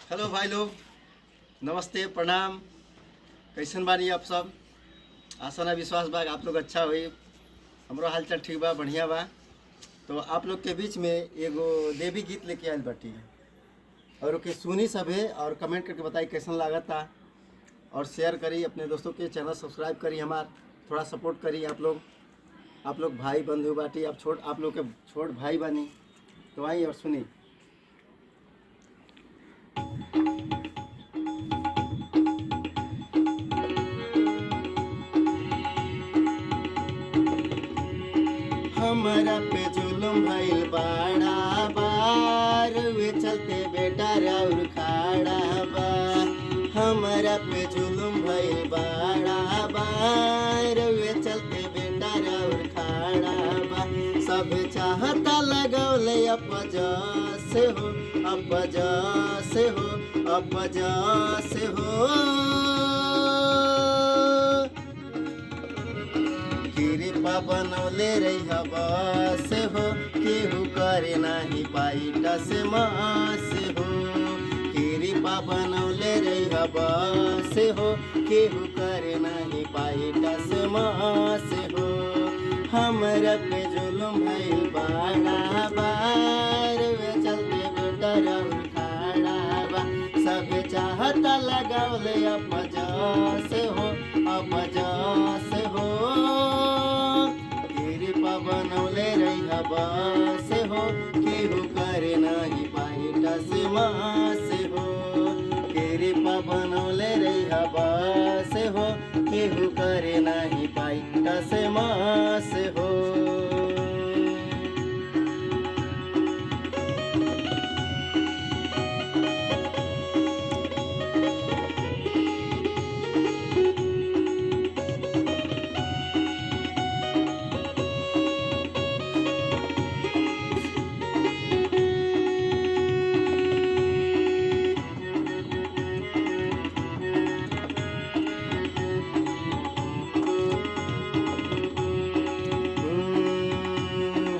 Hello भाई लोग, नमस्ते, प्रणाम। कैसन बानी आप सब? आशा ना विश्वास बा आप लोग अच्छा होई। हमरो हालचाल ठीक बा, बढ़िया बा। तो आप लोग के बीच में एगो देवी गीत लेके आयल बाटी और ओके सुनी सभे और कमेंट करके बताई कैसन लागता और शेयर करी, अपने दोस्तों के चैनल सब्सक्राइब करी, हमार थोड़ा सपोर्ट करी। आप लोग भाई बंधु बाटी, आप लोग के छोट भाई बानी। तो आई और सुनी। हमरा पे जुलुम भइल बाड़ा बार, वे चलते बेटा राउर खाड़ा बा। हमरा पे जुलुम भइल बाड़ा बार, वे चलते बेटा राउर खाड़ा बा। सब चाहता लगौले अपजस हो, अपजस हो, अपजस हो। कृपा बनौले रही बस हो, केहू करे नाही पाई टस मास हो। कृपा बनौले रही बस हो, केहू करे नाही पाई टस मास हो। हमरा पे जुलुम भइल बाड़ा बार, वे चलते बेटा राउर खाड़ा बा। सब चाहता लगौले अपजस हो, अपजस हो। कृपा बनौले रही बस हो, केहू करे नाही पाई टस मास हो। कृपा बनौले रही बस हो, केहू करे नाही पाई टस मास हो।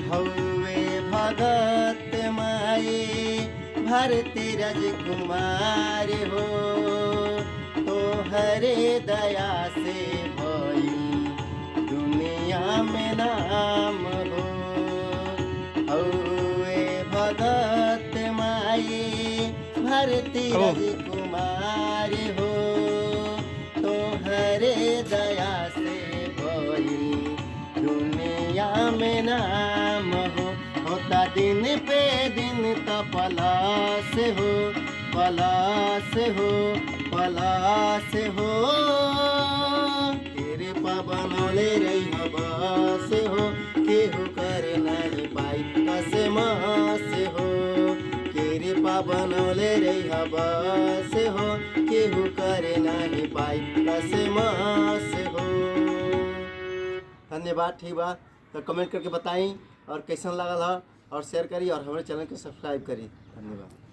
हौवे भगत माए भारती राजकुमार हो, तो हरे दया से भई दुनिया में नाम हो। हौवे भगत माए भारती राजकुमार हो, तो हरे दया से भई दुनिया में नाम हो। होता दिन पे दिन तो पलास हो, पलास हो, पलास हो। कृपा बनौले रही बस हो, केहू करे नहीं पाई टस मास हो। कृपा बनौले रही बस हो, केहू करे नहीं पाई टस मास हो। धन्यवाद। ठीक बा, तो कमेंट करके बताई और कैसन लागल है और शेयर करी और हमारे चैनल को सब्सक्राइब करी। धन्यवाद।